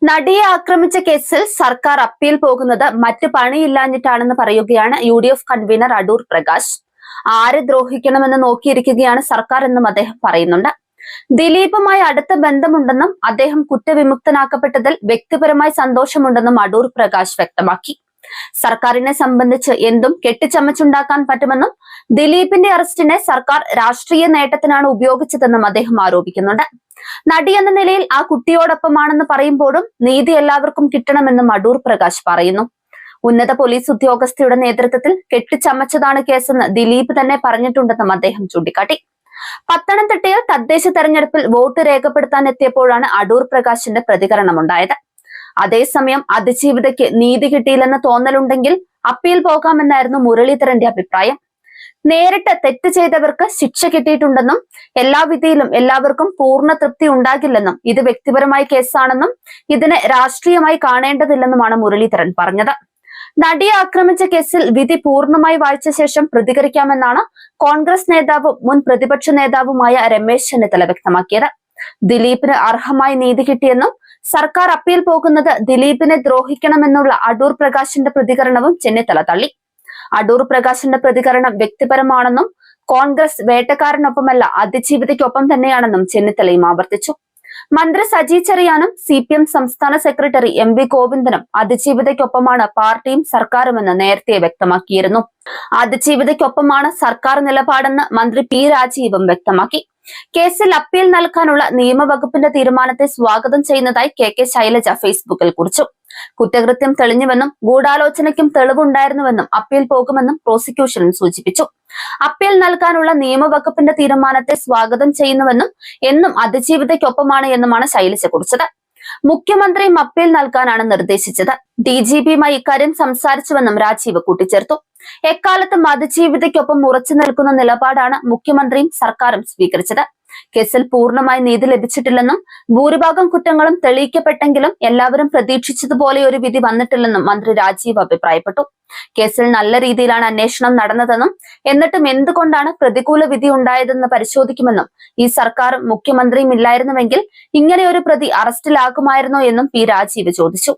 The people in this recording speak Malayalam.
നടിയെ ആക്രമിച്ച കേസിൽ സർക്കാർ അപ്പീൽ പോകുന്നത് മറ്റു പണിയില്ലാഞ്ഞിട്ടാണെന്ന് പറയുകയാണ് UDF കൺവീനർ അടൂർ പ്രകാശ്. ആരെ ദ്രോഹിക്കണമെന്ന് നോക്കിയിരിക്കുകയാണ് സർക്കാർ എന്നും അദ്ദേഹം പറയുന്നുണ്ട്. ദിലീപുമായി അടുത്ത ബന്ധമുണ്ടെന്നും അദ്ദേഹം കുറ്റവിമുക്തനാക്കപ്പെട്ടതിൽ വ്യക്തിപരമായി സന്തോഷമുണ്ടെന്നും അടൂർ പ്രകാശ് വ്യക്തമാക്കി. സർക്കാരിനെ സംബന്ധിച്ച് എന്തും കെട്ടിച്ചമച്ചുണ്ടാക്കാൻ പറ്റുമെന്നും ദിലീപിന്റെ അറസ്റ്റിനെ സർക്കാർ രാഷ്ട്രീയ നേട്ടത്തിനാണ് ഉപയോഗിച്ചതെന്നും അദ്ദേഹം ആരോപിക്കുന്നുണ്ട്. നടി എന്ന നിലയിൽ ആ കുട്ടിയോടൊപ്പമാണെന്ന് പറയുമ്പോഴും നീതി എല്ലാവർക്കും കിട്ടണമെന്നും അടൂർ പ്രകാശ് പറയുന്നു. ഉന്നത പോലീസ് ഉദ്യോഗസ്ഥയുടെ നേതൃത്വത്തിൽ കെട്ടിച്ചമച്ചതാണ് കേസെന്ന് ദിലീപ് തന്നെ പറഞ്ഞിട്ടുണ്ടെന്നും അദ്ദേഹം ചൂണ്ടിക്കാട്ടി. പത്തനംതിട്ടയിൽ തദ്ദേശ തെരഞ്ഞെടുപ്പിൽ വോട്ട് രേഖപ്പെടുത്താൻ എത്തിയപ്പോഴാണ് അടൂർ പ്രകാശിന്റെ പ്രതികരണമുണ്ടായത്. അതേസമയം അതിജീവിതയ്ക്ക് നീതി കിട്ടിയില്ലെന്ന തോന്നലുണ്ടെങ്കിൽ അപ്പീൽ പോകാമെന്നായിരുന്നു മുരളീധരന്റെ അഭിപ്രായം. നേരിട്ട് തെറ്റ് ചെയ്തവർക്ക് ശിക്ഷ കിട്ടിയിട്ടുണ്ടെന്നും എല്ലാ വിധിയിലും എല്ലാവർക്കും പൂർണ്ണ തൃപ്തി ഉണ്ടാകില്ലെന്നും ഇത് വ്യക്തിപരമായ കേസാണെന്നും ഇതിനെ രാഷ്ട്രീയമായി കാണേണ്ടതില്ലെന്നുമാണ് മുരളീധരൻ പറഞ്ഞത്. നടിയെ ആക്രമിച്ച കേസിൽ വിധി പൂർണ്ണമായി വായിച്ച ശേഷം പ്രതികരിക്കാമെന്നാണ് കോൺഗ്രസ് നേതാവും മുൻ പ്രതിപക്ഷ നേതാവുമായ രമേശ് ചെന്നിത്തല വ്യക്തമാക്കിയത്. ദിലീപിന് അർഹമായ നീതി കിട്ടിയെന്നും സർക്കാർ അപ്പീൽ പോകുന്നത് ദിലീപിനെ ദ്രോഹിക്കണമെന്നുള്ള അടൂർ പ്രകാശിന്റെ പ്രതികരണവും ചെന്നിത്തല തള്ളി. അടൂർ പ്രകാശിന്റെ പ്രതികരണം വ്യക്തിപരമാണെന്നും കോൺഗ്രസ് വേട്ടക്കാരനൊപ്പമല്ല അതിജീവിതയ്ക്കൊപ്പം തന്നെയാണെന്നും ചെന്നിത്തലയും ആവർത്തിച്ചു. മന്ത്രി സജി ചെറിയാനും CPM സംസ്ഥാന സെക്രട്ടറി MV ഗോവിന്ദനും അതിജീവിതയ്ക്കൊപ്പമാണ് പാർട്ടിയും സർക്കാരുമെന്ന് നേരത്തെ വ്യക്തമാക്കിയിരുന്നു. അതിജീവിതയ്ക്കൊപ്പമാണ് സർക്കാർ നിലപാടെന്ന് മന്ത്രി P രാജീവും വ്യക്തമാക്കി. കേസിൽ അപ്പീൽ നൽകാനുള്ള നിയമവകുപ്പിന്റെ തീരുമാനത്തെ സ്വാഗതം ചെയ്യുന്നതായി KK ശൈലജ ഫേസ്ബുക്കിൽ കുറിച്ചു. കുറ്റകൃത്യം തെളിഞ്ഞുവെന്നും ഗൂഢാലോചനയ്ക്കും തെളിവുണ്ടായിരുന്നുവെന്നും അപ്പീൽ പോകുമെന്നും പ്രോസിക്യൂഷനും സൂചിപ്പിച്ചു. അപ്പീൽ നൽകാനുള്ള നിയമവകുപ്പിന്റെ തീരുമാനത്തെ സ്വാഗതം ചെയ്യുന്നുവെന്നും എന്നും അതിജീവിതയ്ക്കൊപ്പമാണ് എന്നുമാണ് ശൈലജ കുറിച്ചത്. മുഖ്യമന്ത്രിയും അപ്പീൽ നൽകാനാണ് നിർദ്ദേശിച്ചത്. DGPയുമായി ഇക്കാര്യം സംസാരിച്ചുവെന്നും രാജീവ് കൂട്ടിച്ചേർത്തു. എക്കാലത്തും അതിജീവിതയ്ക്കൊപ്പം ഉറച്ചു നിൽക്കുന്ന നിലപാടാണ് മുഖ്യമന്ത്രിയും സർക്കാരും സ്വീകരിച്ചത്. കേസിൽ പൂർണ്ണമായി നീതി ലഭിച്ചിട്ടില്ലെന്നും ഭൂരിഭാഗം കുറ്റങ്ങളും തെളിയിക്കപ്പെട്ടെങ്കിലും എല്ലാവരും പ്രതീക്ഷിച്ചതുപോലെ ഒരു വിധി വന്നിട്ടില്ലെന്നും മന്ത്രി രാജീവ് അഭിപ്രായപ്പെട്ടു. കേസിൽ നല്ല രീതിയിലാണ് അന്വേഷണം നടന്നതെന്നും എന്നിട്ടും എന്തുകൊണ്ടാണ് പ്രതികൂല വിധി ഉണ്ടായതെന്ന് പരിശോധിക്കുമെന്നും ഈ സർക്കാരും മുഖ്യമന്ത്രിയും ഇല്ലായിരുന്നുവെങ്കിൽ ഇങ്ങനെയൊരു പ്രതി അറസ്റ്റിലാകുമായിരുന്നോ എന്നും P രാജീവ് ചോദിച്ചു.